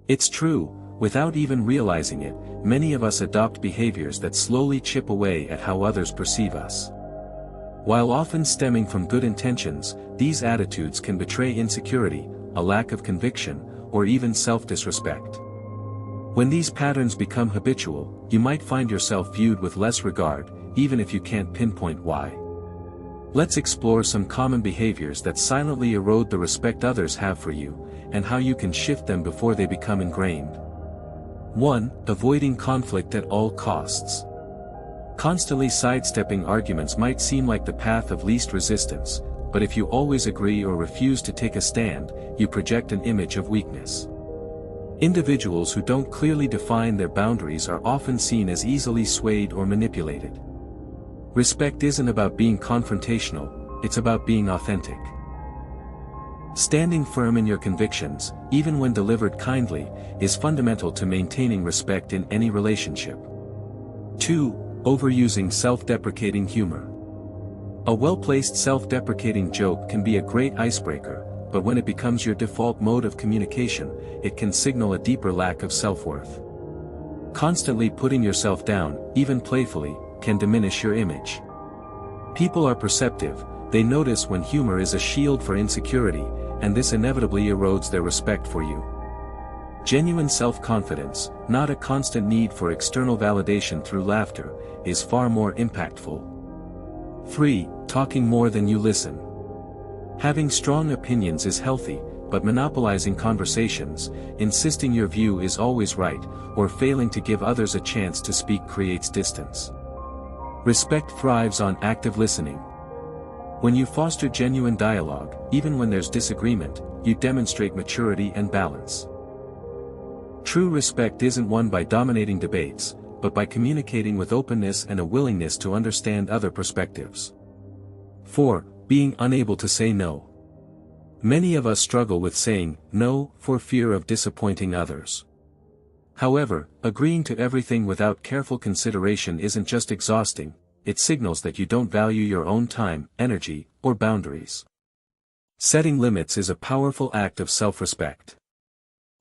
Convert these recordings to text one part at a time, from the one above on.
It's true, without even realizing it, many of us adopt behaviors that slowly chip away at how others perceive us. While often stemming from good intentions, these attitudes can betray insecurity, a lack of conviction, or even self-disrespect. When these patterns become habitual, you might find yourself viewed with less regard, even if you can't pinpoint why. Let's explore some common behaviors that silently erode the respect others have for you, and how you can shift them before they become ingrained. 1. Avoiding conflict at all costs. Constantly sidestepping arguments might seem like the path of least resistance, but if you always agree or refuse to take a stand, you project an image of weakness. Individuals who don't clearly define their boundaries are often seen as easily swayed or manipulated. Respect isn't about being confrontational, it's about being authentic. Standing firm in your convictions, even when delivered kindly, is fundamental to maintaining respect in any relationship. 2. Overusing self-deprecating humor. A well-placed self-deprecating joke can be a great icebreaker, but when it becomes your default mode of communication, it can signal a deeper lack of self-worth. Constantly putting yourself down, even playfully, can diminish your image. People are perceptive, they notice when humor is a shield for insecurity, and this inevitably erodes their respect for you. Genuine self-confidence, not a constant need for external validation through laughter, is far more impactful. 3. Talking more than you listen. Having strong opinions is healthy, but monopolizing conversations, insisting your view is always right, or failing to give others a chance to speak creates distance. Respect thrives on active listening. When you foster genuine dialogue, even when there's disagreement, you demonstrate maturity and balance. True respect isn't won by dominating debates, but by communicating with openness and a willingness to understand other perspectives. 4. Being unable to say no. Many of us struggle with saying no for fear of disappointing others. However, agreeing to everything without careful consideration isn't just exhausting, it signals that you don't value your own time, energy, or boundaries. Setting limits is a powerful act of self-respect.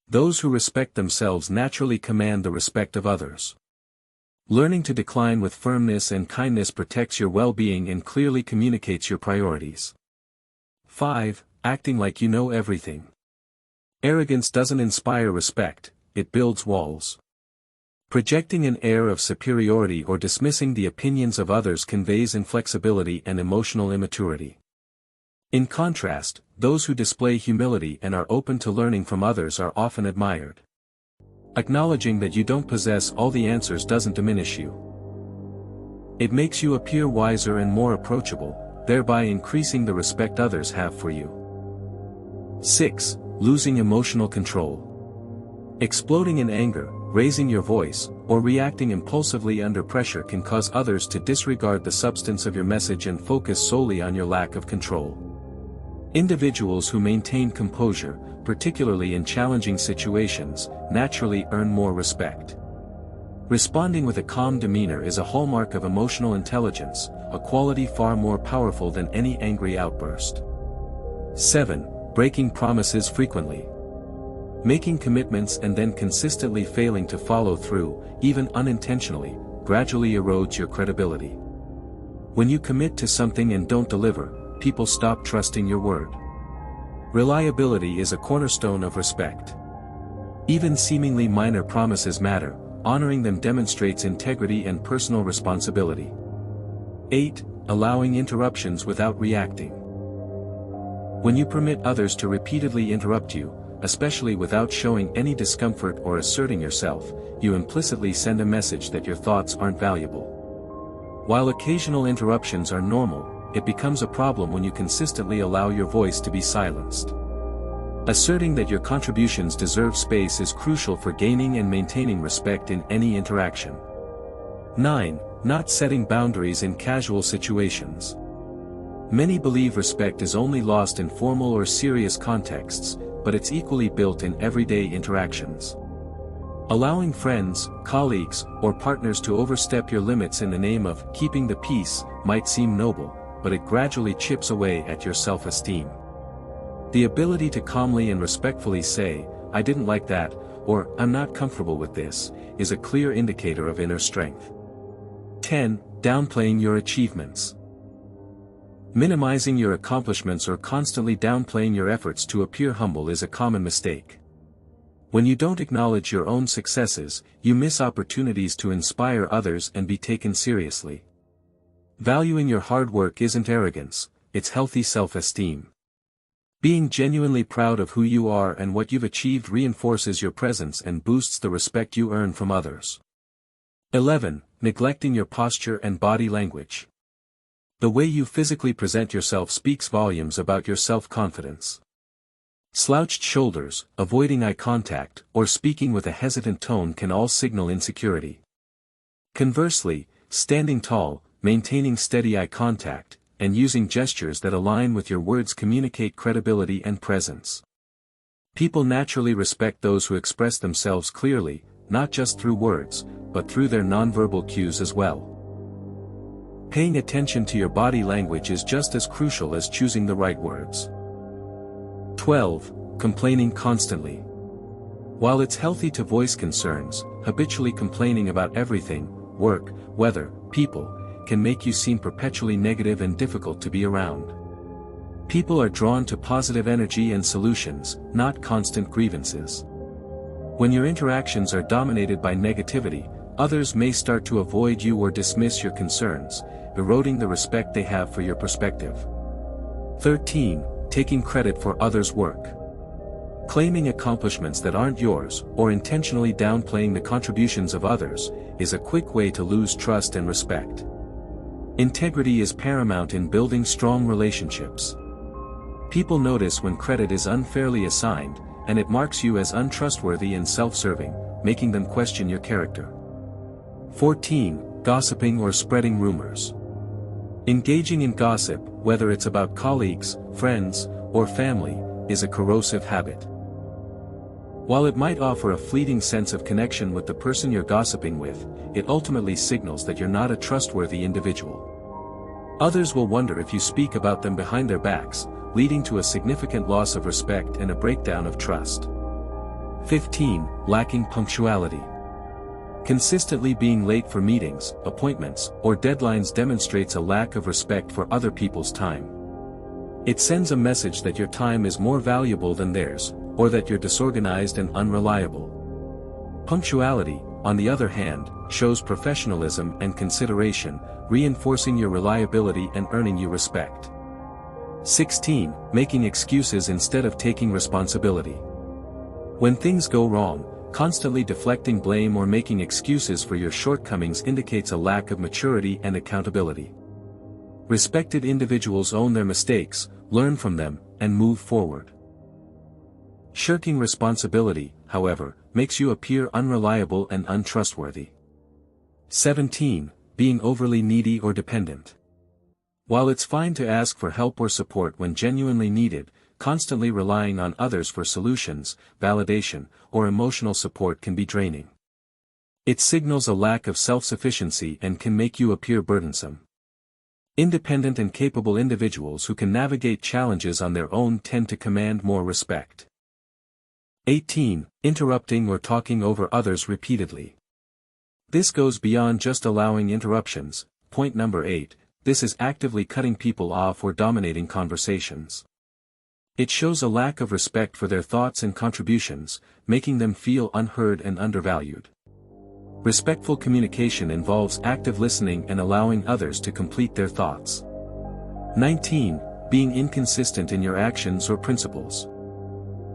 Those who respect themselves naturally command the respect of others. Learning to decline with firmness and kindness protects your well-being and clearly communicates your priorities. 5. Acting like you know everything. Arrogance doesn't inspire respect, it builds walls. Projecting an air of superiority or dismissing the opinions of others conveys inflexibility and emotional immaturity. In contrast, those who display humility and are open to learning from others are often admired. Acknowledging that you don't possess all the answers doesn't diminish you. It makes you appear wiser and more approachable, thereby increasing the respect others have for you. 6. Losing emotional control. Exploding in anger, raising your voice, or reacting impulsively under pressure can cause others to disregard the substance of your message and focus solely on your lack of control. Individuals who maintain composure, particularly in challenging situations, naturally earn more respect. Responding with a calm demeanor is a hallmark of emotional intelligence, a quality far more powerful than any angry outburst. 7. Breaking promises frequently. Making commitments and then consistently failing to follow through, even unintentionally, gradually erodes your credibility. When you commit to something and don't deliver, people stop trusting your word. Reliability is a cornerstone of respect. Even seemingly minor promises matter, honoring them demonstrates integrity and personal responsibility. 8. Allowing interruptions without reacting. When you permit others to repeatedly interrupt you, especially without showing any discomfort or asserting yourself, you implicitly send a message that your thoughts aren't valuable. While occasional interruptions are normal, it becomes a problem when you consistently allow your voice to be silenced. Asserting that your contributions deserve space is crucial for gaining and maintaining respect in any interaction. 9. Not setting boundaries in casual situations. Many believe respect is only lost in formal or serious contexts, but it's equally built in everyday interactions. Allowing friends, colleagues, or partners to overstep your limits in the name of keeping the peace might seem noble, but it gradually chips away at your self-esteem. The ability to calmly and respectfully say, "I didn't like that," or "I'm not comfortable with this," is a clear indicator of inner strength. 10. Downplaying your achievements. Minimizing your accomplishments or constantly downplaying your efforts to appear humble is a common mistake. When you don't acknowledge your own successes, you miss opportunities to inspire others and be taken seriously. Valuing your hard work isn't arrogance, it's healthy self-esteem. Being genuinely proud of who you are and what you've achieved reinforces your presence and boosts the respect you earn from others. 11. Neglecting your posture and body language. The way you physically present yourself speaks volumes about your self-confidence. Slouched shoulders, avoiding eye contact, or speaking with a hesitant tone can all signal insecurity. Conversely, standing tall, maintaining steady eye contact, and using gestures that align with your words communicate credibility and presence. People naturally respect those who express themselves clearly, not just through words, but through their nonverbal cues as well. Paying attention to your body language is just as crucial as choosing the right words. 12. Complaining constantly. While it's healthy to voice concerns, habitually complaining about everything, work, weather, people, can make you seem perpetually negative and difficult to be around. People are drawn to positive energy and solutions, not constant grievances. When your interactions are dominated by negativity, others may start to avoid you or dismiss your concerns, eroding the respect they have for your perspective. 13. Taking credit for others' work. Claiming accomplishments that aren't yours, or intentionally downplaying the contributions of others, is a quick way to lose trust and respect. Integrity is paramount in building strong relationships. People notice when credit is unfairly assigned, and it marks you as untrustworthy and self-serving, making them question your character. 14. Gossiping or spreading rumors. Engaging in gossip, whether it's about colleagues, friends, or family, is a corrosive habit. While it might offer a fleeting sense of connection with the person you're gossiping with, it ultimately signals that you're not a trustworthy individual. Others will wonder if you speak about them behind their backs, leading to a significant loss of respect and a breakdown of trust. 15. Lacking punctuality. Consistently being late for meetings, appointments, or deadlines demonstrates a lack of respect for other people's time. It sends a message that your time is more valuable than theirs, or that you're disorganized and unreliable. Punctuality, on the other hand, shows professionalism and consideration, reinforcing your reliability and earning you respect. 16. Making excuses instead of taking responsibility. When things go wrong, constantly deflecting blame or making excuses for your shortcomings indicates a lack of maturity and accountability. Respected individuals own their mistakes, learn from them, and move forward. Shirking responsibility, however, makes you appear unreliable and untrustworthy. 17. Being overly needy or dependent. While it's fine to ask for help or support when genuinely needed, constantly relying on others for solutions, validation, or emotional support can be draining. It signals a lack of self-sufficiency and can make you appear burdensome. Independent and capable individuals who can navigate challenges on their own tend to command more respect. 18. Interrupting or talking over others repeatedly. This goes beyond just allowing interruptions. Point number 8, this is actively cutting people off or dominating conversations. It shows a lack of respect for their thoughts and contributions, making them feel unheard and undervalued. Respectful communication involves active listening and allowing others to complete their thoughts. 19. Being inconsistent in your actions or principles.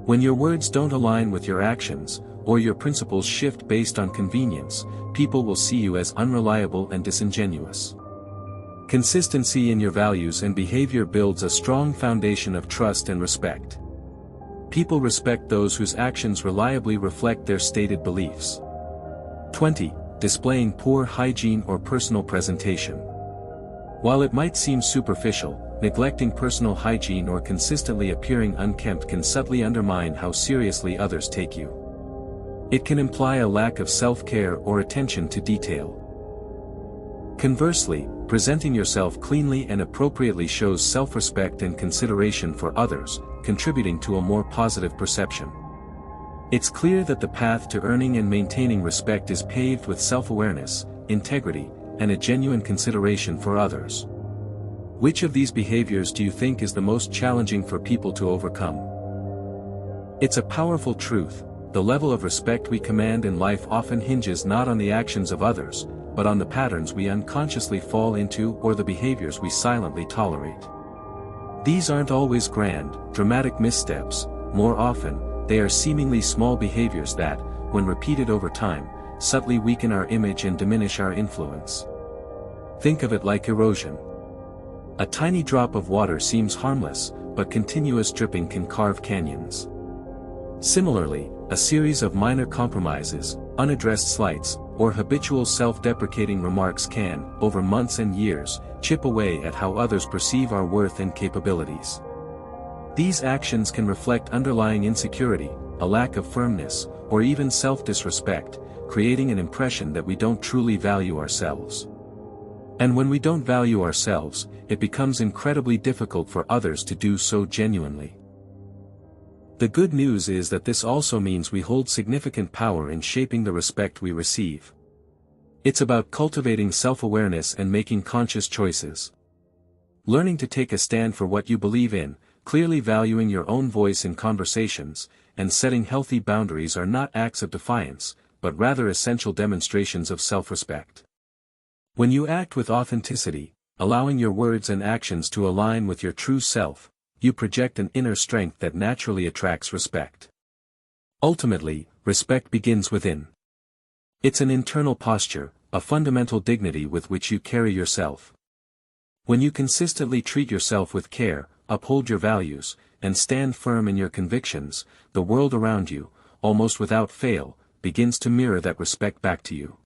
When your words don't align with your actions, or your principles shift based on convenience, people will see you as unreliable and disingenuous. Consistency in your values and behavior builds a strong foundation of trust and respect. People respect those whose actions reliably reflect their stated beliefs. 20. Displaying poor hygiene or personal presentation. While it might seem superficial, neglecting personal hygiene or consistently appearing unkempt can subtly undermine how seriously others take you. It can imply a lack of self-care or attention to detail. Conversely, presenting yourself cleanly and appropriately shows self-respect and consideration for others, contributing to a more positive perception. It's clear that the path to earning and maintaining respect is paved with self-awareness, integrity, and a genuine consideration for others. Which of these behaviors do you think is the most challenging for people to overcome? It's a powerful truth. The level of respect we command in life often hinges not on the actions of others, but on the patterns we unconsciously fall into or the behaviors we silently tolerate. These aren't always grand, dramatic missteps. More often, they are seemingly small behaviors that, when repeated over time, subtly weaken our image and diminish our influence. Think of it like erosion. A tiny drop of water seems harmless, but continuous dripping can carve canyons. Similarly, a series of minor compromises, unaddressed slights, or habitual self-deprecating remarks can, over months and years, chip away at how others perceive our worth and capabilities. These actions can reflect underlying insecurity, a lack of firmness, or even self-disrespect, creating an impression that we don't truly value ourselves. And when we don't value ourselves, it becomes incredibly difficult for others to do so genuinely. The good news is that this also means we hold significant power in shaping the respect we receive. It's about cultivating self-awareness and making conscious choices. Learning to take a stand for what you believe in, clearly valuing your own voice in conversations, and setting healthy boundaries are not acts of defiance, but rather essential demonstrations of self-respect. When you act with authenticity, allowing your words and actions to align with your true self, you project an inner strength that naturally attracts respect. Ultimately, respect begins within. It's an internal posture, a fundamental dignity with which you carry yourself. When you consistently treat yourself with care, uphold your values, and stand firm in your convictions, the world around you, almost without fail, begins to mirror that respect back to you.